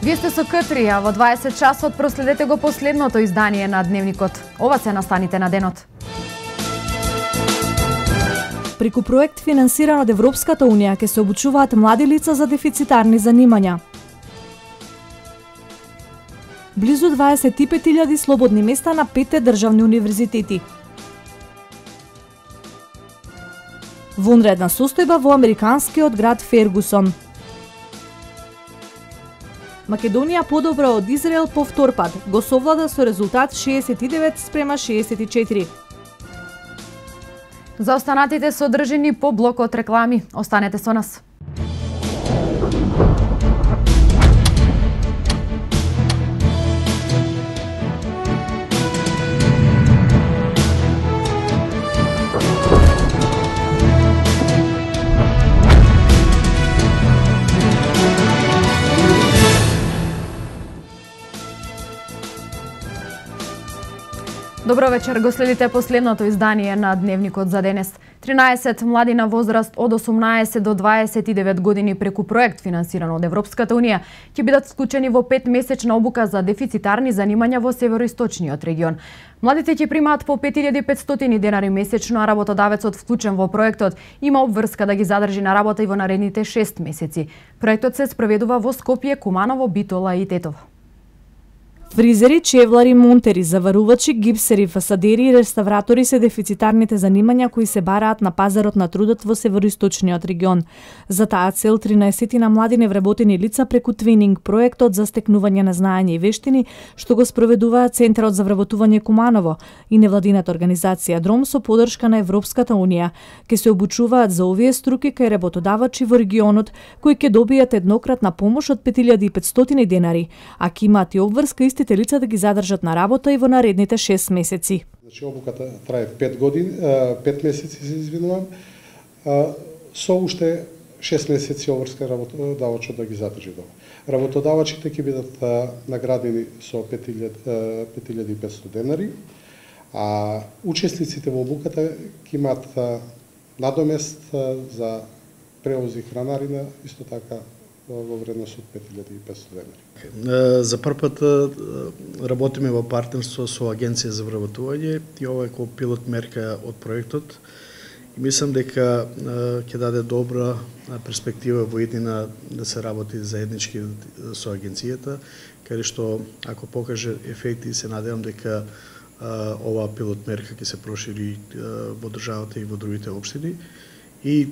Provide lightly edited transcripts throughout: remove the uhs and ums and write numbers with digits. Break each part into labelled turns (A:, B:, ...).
A: Вие сте со К3, а во 20 часот проследете го последното издание на Дневникот. Ова се настаните на денот.
B: Преку проект финансиран од Европската Унија ќе се обучуваат млади лица за дефицитарни занимања. Близу 25.000 слободни места на 5 државни универзитети. Вонредна состојба во американскиот град Фергусон. Македонија подобра од Израел по втор пат, го совлада со резултат 69:64.
A: За останатите содржини по блокот реклами, останете со нас. Добро вечер, го следите последното издание на Дневникот за денес. 13 млади на возраст од 18 до 29 години преку проект финансиран од Европската Унија ќе бидат вклучени во 5-месечна обука за дефицитарни занимања во североисточниот регион. Младите ќе примаат по 5500 денари месечно, а работодавецот вклучен во проектот има обврска да ги задржи на работа и во наредните 6 месеци. Проектот се спроведува во Скопје, Куманово, Битола и Тетово.
B: Фризери, чевлари, монтери, заварувачи, гипсери, фасадери и реставратори се дефицитарните занимања кои се бараат на пазарот на трудот во североисточниот регион. За таа цел 13 на млади невработени лица преку твининг проектот за стекнување на знаење и вештини што го спроведуваат Центарот за вработување Куманово и невладината организација Дром со подршка на Европската Унија ќе се обучуваат за овие струки кај работодавачи во регионот кои ќе добијат еднократна помош од 5500 денари, а ќе имаат и обврска истите лица да ги задржат на работа и во наредните 6 месеци.
C: Значи обуката трае 5 месеци, се извинувам, со уште 6 месеци обврска работодавачот да ги задржи дома. Работодавачите ќе бидат наградени со 5500 денари, а учесниците во обуката ќе имаат надомест за превоз и хранарина, исто така во вредност од 5500 денари.
D: За прв пат работиме во партнерство со Агенција за вработување и ова е пилот мерка од проектот. И мислам дека ќе даде добра перспектива во иднина да се работи заеднички со агенцијата, каде што ако покаже ефекти се надевам дека оваа пилот мерка ќе се прошири во државата и во другите општини. И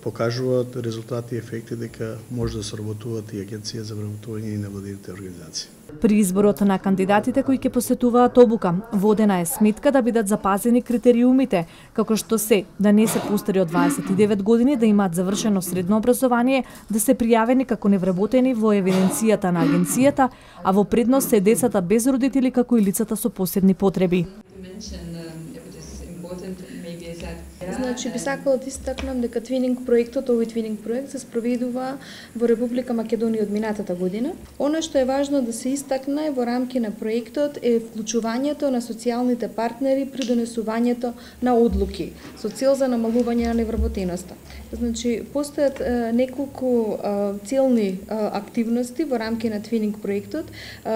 D: покажуваат резултати и ефекти дека може да соработуваат и Агенција за вработување и невладините организации.
B: При изборот на кандидатите кои ќе посетуваат обука, водена е сметка да бидат запазени критериумите, како што се да не се постари од 29 години, да имаат завршено средно образование, да се пријавени како невработени во евиденцијата на агенцијата, а во предност се децата без родители како и лицата со посебни потреби.
E: Значи, би сакала да истакнам дека твининг проектот, овој твининг проект се спроведува во Република Македонија од минатата година. Она што е важно да се истакне во рамки на проектот е вклучувањето на социјалните партнери при донесувањето на одлуки со цел за намалување на невработеноста. Значи, постојат неколку целни активности во рамки на твининг проектот,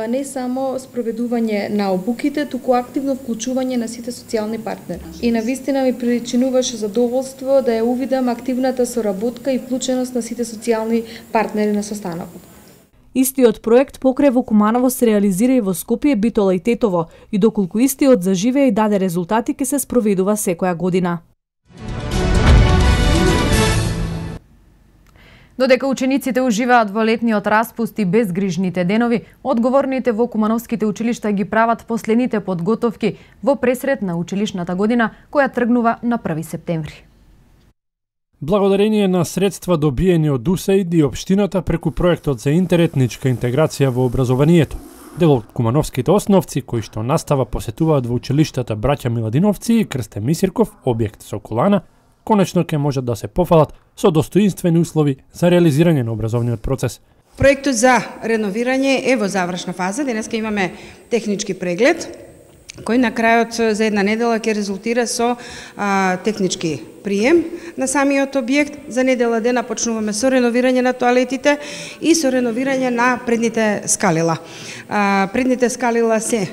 E: не само спроведување на обуките, туку активно вклучување на сите социјални партнери. И навистина ми причинуваше задоволство да ја увидам активната соработка и вклученост на сите социјални партнери на состанокот.
B: Истиот проект покрај во Куманово се реализира и во Скопје, Битола и Тетово, и доколку истиот заживее и даде резултати, ќе се спроведува секоја година.
A: Додека учениците уживаат во летниот распуст и безгрижните денови, одговорните во кумановските училишта ги прават последните подготовки во пресрет на училишната година, која тргнува на 1 септември.
F: Благодарение на средства добиени од УСАИД и општината преку проектот за интеретничка интеграција во образованието, дел од кумановските основци кои што настава посетуваат во училиштата Браќа Миладиновци и Крстен Мисирков, објект Соколана, конечно ќе можат да се пофалат со достоинствени услови за реализирање на образовниот процес.
G: Проектот за реновирање е во завршна фаза. Денеска имаме технички преглед кој на крајот за една недела ќе резултира со технички прием на самиот објект. За недела дена почнуваме со реновирање на тоалетите и со реновирање на предните скалила. Предните скалила се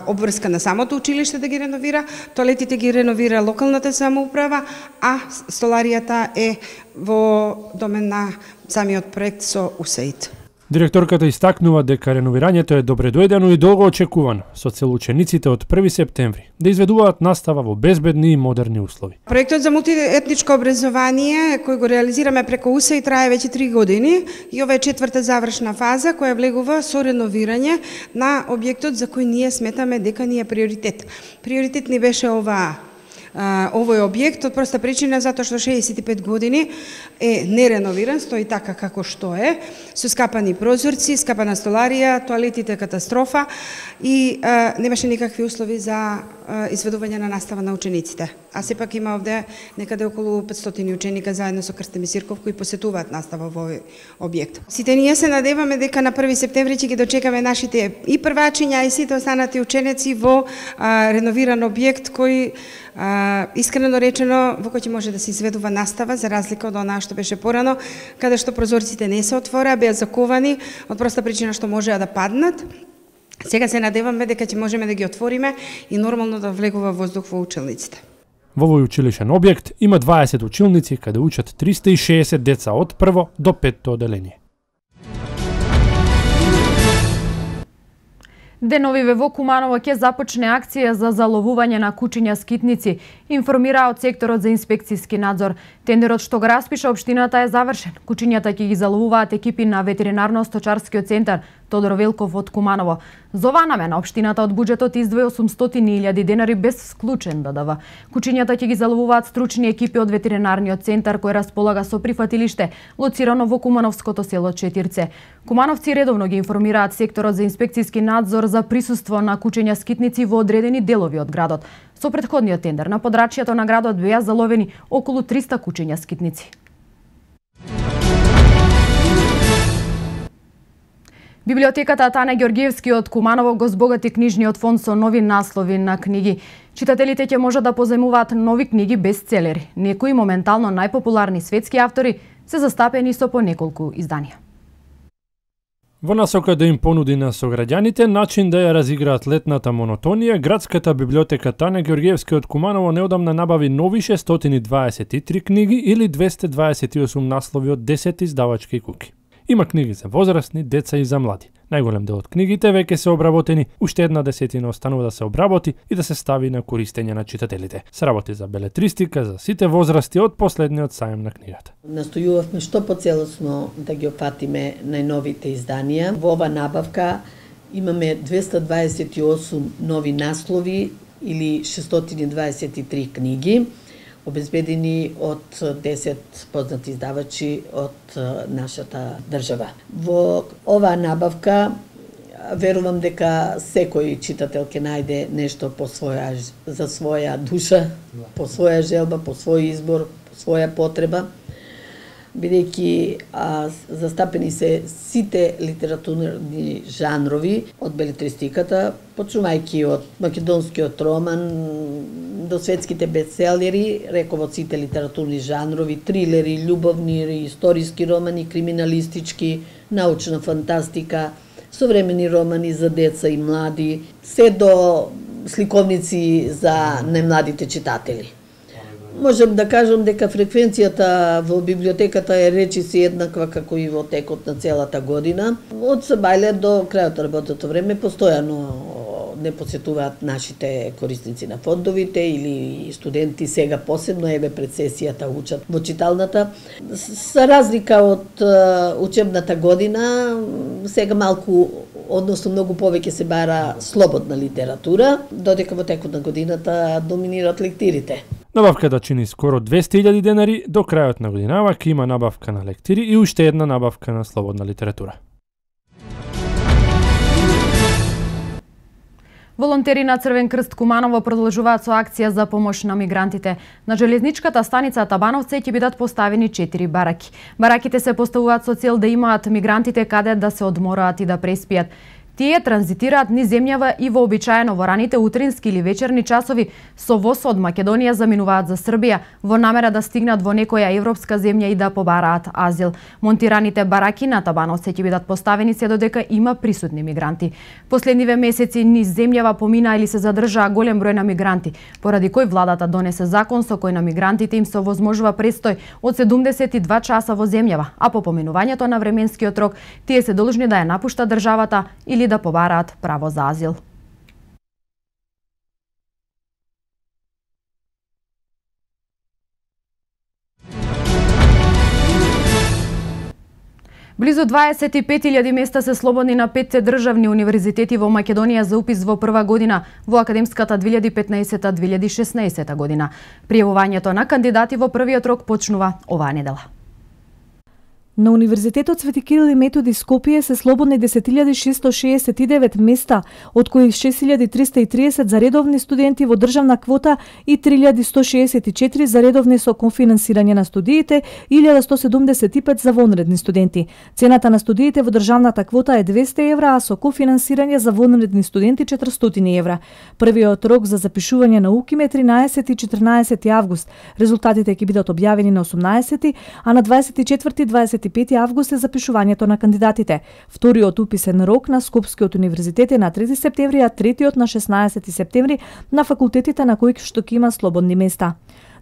G: обврска на самото училиште да ги реновира, тоалетите ги реновира локалната самоуправа, а столаријата е во домен на самиот проект со УСАИД.
F: Директорката истакнува дека реновирањето е добре дојдено и долго очекувано, со цел учениците од 1 септември да изведуваат настава во безбедни и модерни услови.
G: Проектот за мултиетничко образование, кој го реализираме преку УСАИД, трае веќе 3 години и ова е 4-та завршна фаза која влегува со реновирање на објектот за кој ние сметаме дека ни е приоритет. Приоритет ни беше овој објект од проста причина затоа што 65 години е нереновиран, стои така како што е, со скапани прозорци, скапана столарија, тоалетите катастрофа и немаше никакви услови за изведување на настава на учениците. А сепак има овде некаде околу 500 ученика заедно со Крстем и Сирков кои посетуваат настава во овој објект. Сите ние се надеваме дека на 1 септември ќе ги дочекаме нашите и првачиња и сите останати ученици во реновиран објект кој искрено речено во кој ќе може да се изведува настава за разлика од онаа што беше порано, каде што прозорците не се отвораа, беа заковани од проста причина што можеа да паднат. Сега се надеваме дека ќе можеме да ги отвориме и нормално да влегува воздух во училниците.
F: Во овој училишен објект има 20 училници каде учат 360 деца од прво до 5-то оделение.
A: Деновиве во Куманово ќе започне акција за заловување на кучиња скитници, информираа од секторот за инспекцијски надзор. Тендерот што го распиша општината е завршен. Кучињата ќе ги заловуваат екипи на ветеринарно-сточарскиот центар Тодор Велков од Куманово. За оваа намена општината од буџетот издвои 800.000 денари без вклучен ДДВ. Кучињата ќе ги заловуваат стручни екипи од ветеринарниот центар кој располага со прифатилиште, лоцирано во Кумановското село Четирце. Кумановци редовно ги информираат секторот за инспекцијски надзор за присуство на кучиња скитници во одредени делови од градот. Со претходниот тендер на подрачјето на градот беа заловени околу 300 кучиња скитници. Библиотеката Тане Ѓорѓиевски од Куманово го збогати книжниот фонд со нови наслови на книги. Читателите ќе можат да позајмуваат нови книги бестселери. Некои моментално најпопуларни светски автори се застапени со по неколку изданија.
F: Во насока да им понуди на сограѓаните начин да ја разиграат летната монотонија, градската библиотека Тане Ѓорѓиевски од Куманово неодамна набави нови 623 книги или 228 наслови од 10 издавачки куки. Има книги за возрастни, деца и за млади. Најголем дел од книгите веќе се обработени, уште 1/10 останува да се обработи и да се стави на користење на читателите. Се работи за белетристика за сите возрасти од последниот сајм на книгата.
H: Настојувавме што поцелосно да ги опатиме најновите изданија. Во ова набавка имаме 228 нови наслови или 623 книги, обезбедени од 10 познати издавачи од нашата држава. Во оваа набавка верувам дека секој читател ќе најде нешто за своја душа, по своја желба, по свој избор, по своја потреба, бидејќи застапени се сите литературни жанрови од белетристиката, почнувајќи од македонскиот роман до светските бестселери, реков од сите литературни жанрови, трилери, љубовни, историски романи, криминалистички, научна фантастика, современи романи за деца и млади, се до сликовници за најмладите читатели. Можам да кажам дека фреквенцијата во библиотеката е речиси еднаква како и во текот на целата година. Од Сабајле до крајот на работното време постојано не посетуваат нашите корисници на фондовите или студенти сега посебно, еве пред сесијата учат во читалната. За разлика од учебната година, сега малку, односно многу повеќе се бара слободна литература, додека во текот на годината доминираат лектирите.
F: Набавката чини скоро 200.000 денари, до крајот на годинава ќе има набавка на лектири и уште една набавка на слободна литература.
A: Волонтери на Црвен крст Куманово продолжуваат со акција за помош на мигрантите. На железничката станица Табановце ќе бидат поставени 4 бараки. Бараките се поставуваат со цел да имаат мигрантите каде да се одмораат и да преспијат. Тие транзитираат низ земјава и вообичаено во раните утрински или вечерни часови со воз од Македонија заминуваат за Србија во намера да стигнат во некоја европска земја и да побараат азил. Монтираните бараки на табанот ќе бидат поставени се додека има присутни мигранти. Последниве месеци низ земјава помина или се задржаа голем број на мигранти, поради кој владата донесе закон со кој на мигрантите им се овозможува престој од 72 часа во земјава, а по поминувањето на временскиот рок тие се должни да ја напуштат државата или да побараат право за азил. Близу 25.000 места се слободни на 5 државни универзитети во Македонија за упис во прва година во академската 2015-2016 година. Пријавувањето на кандидати во првиот рок почнува оваа недела.
B: На Универзитетот Свети Кирил и Методи Скопје се слободни 10.669 места, од кои 6.330 за редовни студенти во државна квота и 3.164 за редовни со конфинансирање на студиите и 1.175 за вонредни студенти. Цената на студиите во државната квота е 200 евра, а со конфинансирање за вонредни студенти 400 евра. Првиот рок за запишување на УКИМ е 13 и 14 август. Резултатите ќе бидат објавени на 18, а на 24-25 август е запишувањето на кандидатите. Вториот уписен рок на Скопскиот универзитет е на 3 септември, а третиот на 16 септември на факултетите на кои што ќе има слободни места.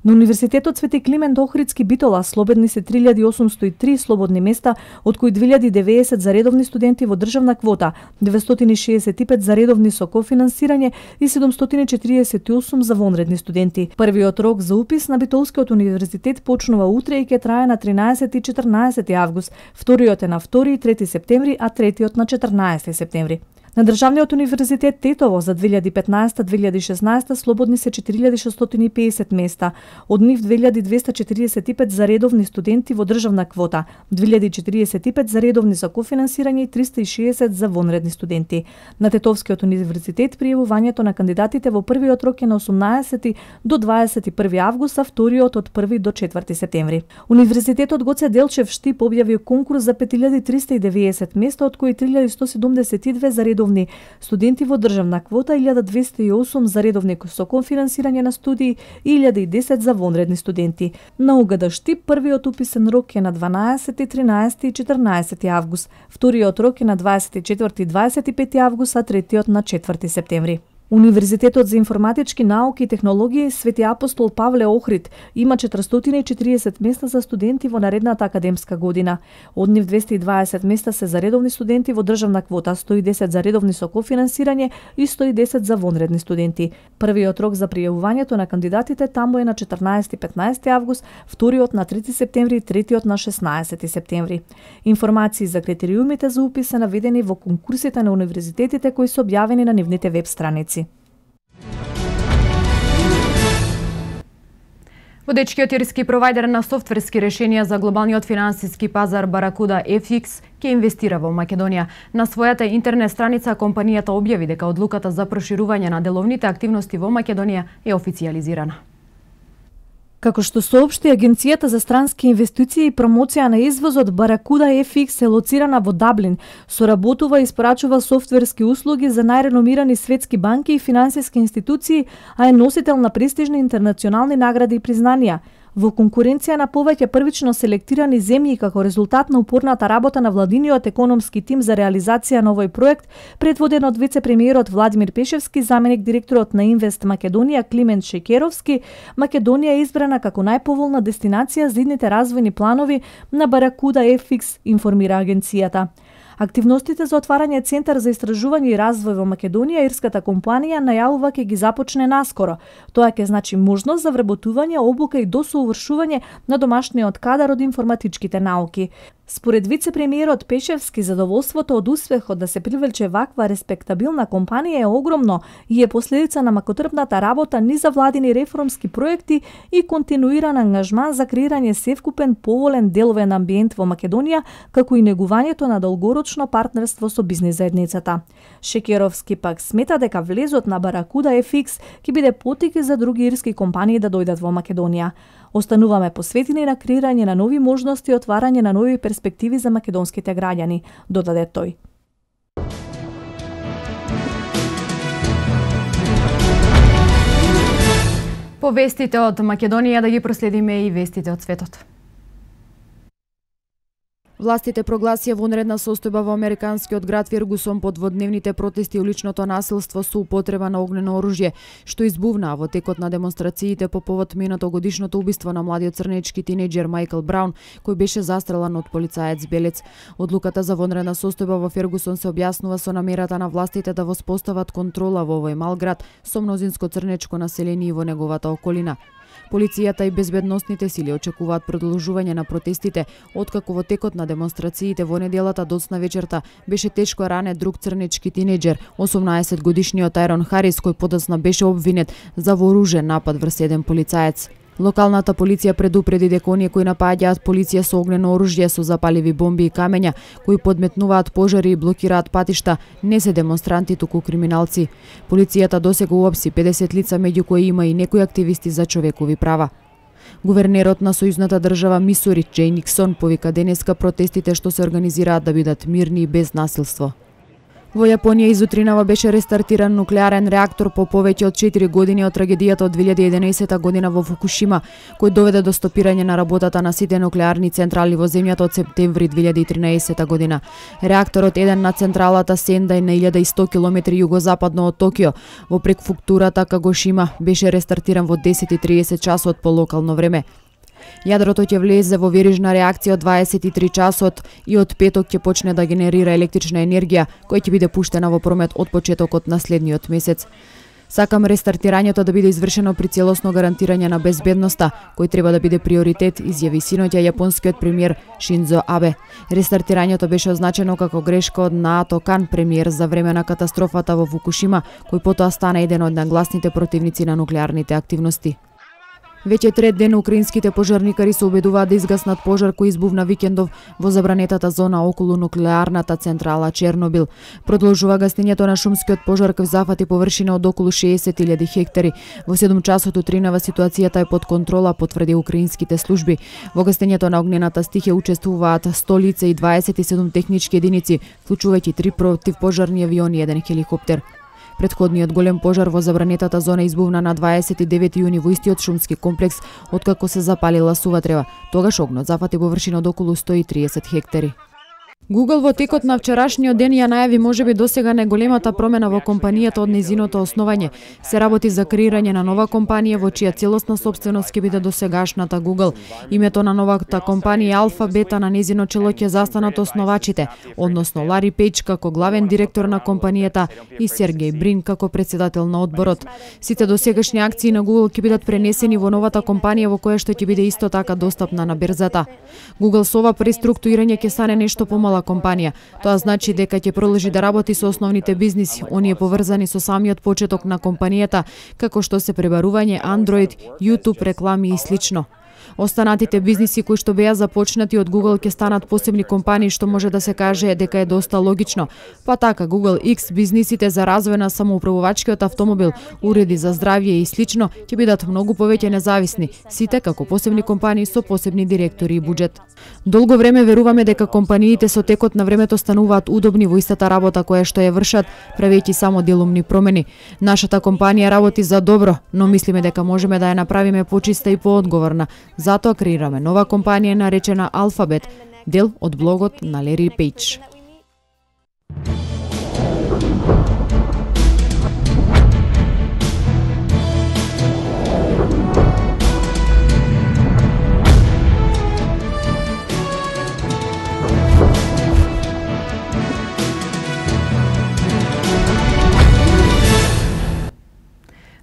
B: На Универзитетот Свети Климент Охридски Битола слободни се 3.803 слободни места, од кои 2.090 за редовни студенти во државна квота, 965 за редовни со кофинансирање и 748 за вонредни студенти. Првиот рок за упис на Битолскиот универзитет почнува утре и ќе трае на 13 и 14 август. Вториот е на 2 и 3 септември, а третиот на 14 септември. На Државниот универзитет Тетово за 2015-2016 слободни се 4650 места, од нив 2245 за редовни студенти во државна квота, 2045 за редовни со кофинансирање и 360 за вонредни студенти. На Тетовскиот универзитет пријавувањето на кандидатите во првиот рок е на 18 до 21 август, а вториот од 1 до 4 септември. Универзитетот Гоце Делчев Штип објави конкурс за 5390 места, од кои 3172 за редовни студенти во државна квота, 1208 за редовни со конфинансирање на студии и 1010 за вонредни студенти. На УГД Штип првиот уписен рок е на 12, 13 и 14 август, вториот рок е на 24 и 25 август, а третиот на 4 септември. Универзитетот за информатички науки и технологии Свети Апостол Павле Охрид има 440 места за студенти во наредната академска година. Од нив 220 места се за редовни студенти во државна квота, 110 за редовни со кофинансирање и 110 за вонредни студенти. Првиот рок за пријавувањето на кандидатите таму е на 14 и 15 август, вториот на 3 септември и третиот на 16 септември. Информации за критериумите за упис се наведени во конкурсите на универзитетите кои се објавени на нивните веб страници.
A: Водечкиот ирски провајдер на софтверски решенија за глобалниот финансиски пазар Баракуда FX ќе инвестира во Македонија. На својата интернет страница компанијата објави дека одлуката за проширување на деловните активности во Македонија е официјализирана.
B: Како што соопшти Агенцијата за странски инвестиции и промоција на извозот, Баракуда FX е лоцирана во Даблин, соработува и испорачува софтверски услуги за најреномирани светски банки и финансиски институции, а е носител на престижни интернационални награди и признанија. Во конкуренција на повеќе првично селектирани земји како резултат на упорната работа на владиниот економски тим за реализација на овој проект, предводен од вице-премиерот Владимир Пешевски, заменик директорот на Инвест Македонија Климент Шекеровски, Македонија е избрана како најповолна дестинација за идните развојни планови на Баракуда FX, информира агенцијата. Активностите за отварање центар за истражување и развој во Македонија, ирската компанија најавува ќе ги започне наскоро. Тоа ќе значи можност за вработување, обука и досоувршување на домашниот кадар од информатичките науки. Според вице-премиерот Пешевски, задоволството од успехот да се привлече ваква респектабилна компанија е огромно и е последица на макотрпната работа низ владини реформски проекти и континуиран ангажман за креирање севкупен поволен деловен амбиент во Македонија, како и негувањето на долгорочно партнерство со бизнис заедницата. Шекеровски пак смета дека влезот на Баракуда FX ќе биде потик за други ирски компании да дојдат во Македонија. Остануваме посветени на креирање на нови можности и отварање на нови перспективи за македонските граѓани, додаде тој.
A: По вестите од Македонија да ги проследиме и вестите од светот. Властите прогласија вонредна состојба во американскиот град Фергусон под водневните протести и уличното насилство со употреба на огнено оружје, што избувнаа во текот на демонстрациите по повод минатогодишното убиство на младиот црнечки тинејџер Майкл Браун, кој беше застрелан од полицаец белец. Одлуката за вонредна состојба во Фергусон се објаснува со намерата на властите да воспостават контрола во овој мал град со мнозинско црнечко население во неговата околина. Полицијата и безбедносните сили очекуваат продолжување на протестите, откако во текот на демонстрациите во неделата доцна вечерта беше тешко ранет друг црнечки тинејџер, 18-годишниот Тајрон Харис, кој подоцна беше обвинет за вооружен напад врз еден полицаец. Локалната полиција предупреди дека оние кои напаѓаат полиција со огнено оружје, со запаливи бомби и камења, кои подметнуваат пожари и блокираат патишта, не се демонстранти, туку криминалци. Полицијата досега уапси 50 лица, меѓу кои има и некои активисти за човекови права. Гувернерот на сојузната држава Мисури, Джей Никсон, повика денеска протестите што се организираат да бидат мирни и без насилство. Во Јапонија изутринава беше рестартиран нуклеарен реактор по повеќе од 4 години од трагедијата од 2011 година во Фукушима, кој доведе до стопирање на работата на сите нуклеарни централи во земјата од септември 2013 година. Реакторот 1 на централата Сендај на 1100 км југозападно од Токио, во префектурата Кагошима, беше рестартиран во 10:30 часот по локално време. Јадрото ќе влезе во верижна реакција од 23 часот и од петок ќе почне да генерира електрична енергија, која ќе биде пуштена во промет од почетокот на следниот месец. Сакам рестартирањето да биде извршено при целосно гарантирање на безбедноста, кој треба да биде приоритет, изјави синоќа јапонскиот премиер Шинзо Абе. Рестартирањето беше означено како грешка од Наото Кан, премиер за време на катастрофата во Фукушима, кој потоа стана еден од нагласните противници на нуклеарните активности. Веќе трет ден украинските пожарникари се обидуваат да изгаснат пожар кој избувна викендов во забранетата зона околу нуклеарната централа Чернобил. Продолжува гасењето на шумскиот пожар кој зафати површина од околу 60.000 хектари. Во 7 часот утринава ситуацијата е под контрола, потврди украинските служби. Во гасењето на огнената стихија учествуваат 100 лица и 27 технички единици, вклучувајќи 3 противпожарни авиони и 1 хеликоптер. Предходниот голем пожар во забранетата зона избувна на 29 јуни во истиот шумски комплекс, откако се запалила сува трева. Тогаш огнот зафати површина од околу 130 хектари. Google во текот на вчерашниот ден ја најави можеби досега најголемата промена во компанијата од нејзиното основање. Се работи за креирање на нова компанија во чија целосна сопственост ќе биде досегашната Google. Името на новата компанија Alphabet, на нејзино чело ќе застанат основачите, односно Лари Пејдж како главен директор на компанијата и Сергеј Брин како претседател на одборот. Сите досегашни акции на Google ќе бидат пренесени во новата компанија во која што ќе биде исто така достапна на берзата. Google со ова преструктурирање ќе стане нешто помала компанија. Тоа значи дека ќе продолжи да работи со основните бизниси, оние поврзани со самиот почеток на компанијата, како што се пребарување Android, YouTube, реклами и слично. Останатите бизниси кои што беа започнати од Google ќе станат посебни компании, што може да се каже дека е доста логично. Па така Google X, бизнисите за развој на самоуправувачкиот автомобил, уреди за здравје и слично ќе бидат многу повеќе независни, сите како посебни компании со посебни директори и буџет. Долго време веруваме дека компаниите со текот на времето стануваат удобни во истата работа која што ја вршат, правејќи само делумни промени. Нашата компанија работи за добро, но мислиме дека можеме да ја направиме почиста и поодговорна. Затоа креираме нова компанија наречена Alphabet, дел од блогот на Лари Пејдж.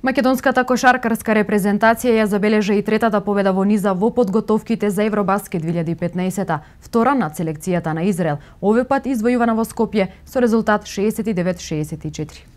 A: Македонската кошаркарска репрезентација ја забележа и третата победа во низа во подготовките за Евробаскет 2015, втора над селекцијата на Израел, овој пат извојувана во Скопје со резултат 69-64.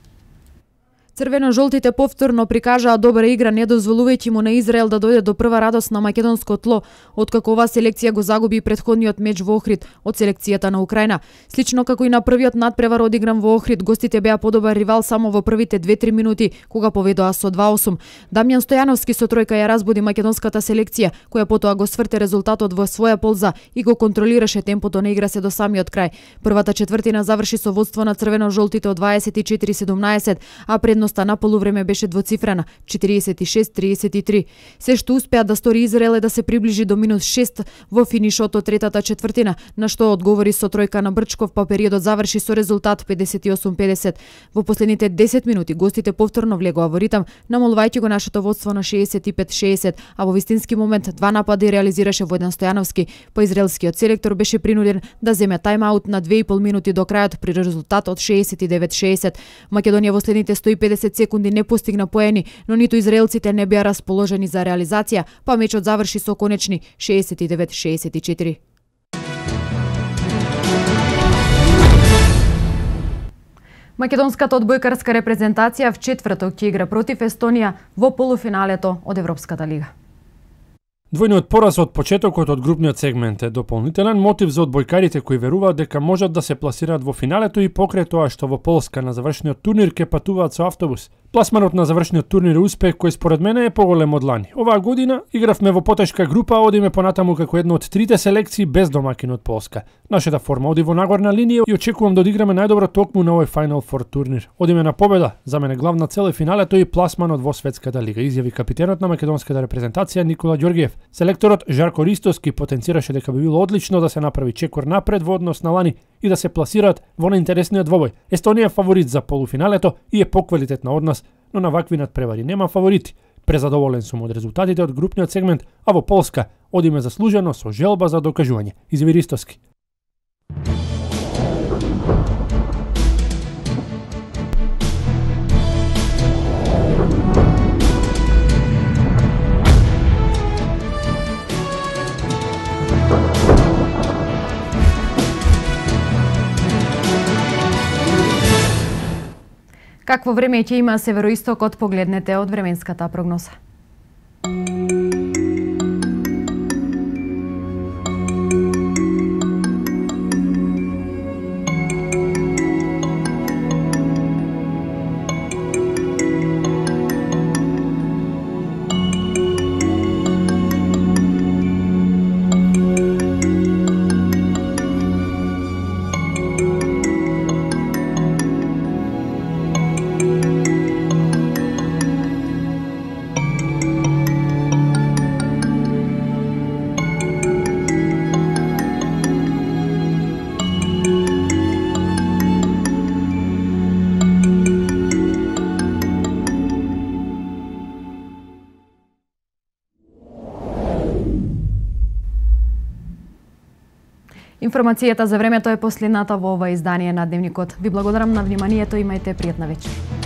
A: Црвено-жолтите повторно прикажаа добра игра, не дозволувајќи му на Израел да дојде до прва радост на македонско тло, откако оваа селекција го загуби предходниот меч во Охрид од селекцијата на Украина. Слично како и на првиот надпревар одигран во Охрид, гостите беа подобар ривал само во првите 2-3 минути, кога поведоа со 2-8. Дамјан Стојановски со тројка ја разбуди македонската селекција, која потоа го сврте резултатот во своја полза и го контролираше темпото на игра се до самиот крај. Првата четвртина заврши со водство на црвено-жолтите од 24-17, а предност предноста на полувреме беше двоцифрена 46-33. Се што успеа да стори Израел е да се приближи до минус 6 во финишот од третата четвртина, на што одговори со тројка на Брчков, па периодот заврши со резултат 58-50. Во последните 10 минути гостите повторно влегоа во ритам, намалувајќи го нашето водство на 65-60, а во вистински момент два напади реализираше Војдан Стојановски, па израелскиот селектор беше принуден да земе тајм-аут на 2,5 минути до крајот при резултат од 69-60. Македонија во следните 150 секунди не постигна поени, но ниту израелците не беа расположени за реализација, па мечот заврши со конечни 69-64. Македонската одбојкарска репрезентација в четврток ќе игра против Естонија во полуфиналето од Европската лига.
F: Двојниот пораз од почетокот од групниот сегмент е дополнителен мотив за одбојкарите кои веруваат дека можат да се пласираат во финалето и покрај тоа што во Полска на завршниот турнир ќе патуваат со автобус. Пласманот на завршниот турнир е успех кој според мене е поголем од лани. Оваа година игравме во потешка група, одиме понатаму како една од трите селекции без домакин од Полска. Нашата форма оди во нагорна линија и очекувам да одиграме најдобро токму на овој Final Four турнир. Одиме на победа, за мене главна цел е финалето и пласманот во светската лига, изјави капитенот на македонската репрезентација Никола Ѓоргиев. Селекторот Жарко Ристоски потенцираше дека би било одлично да се направи чекор напред во однос на лани и да се пласираат во најинтересниот двобој. Естонија е фаворит за полуфиналето и е поквалитетна од нас, но на вакви надпревари нема фаворити. Презадоволен сум од резултатите од групниот сегмент, а во Полска одиме заслужено со желба за докажување, изјави Ристоски.
A: Какво време ќе има североистокот, погледнете од временската прогноза. Информацијата за времето е последната во ова издание на Дневникот. Ви благодарам на вниманието, имајте пријатна вечер.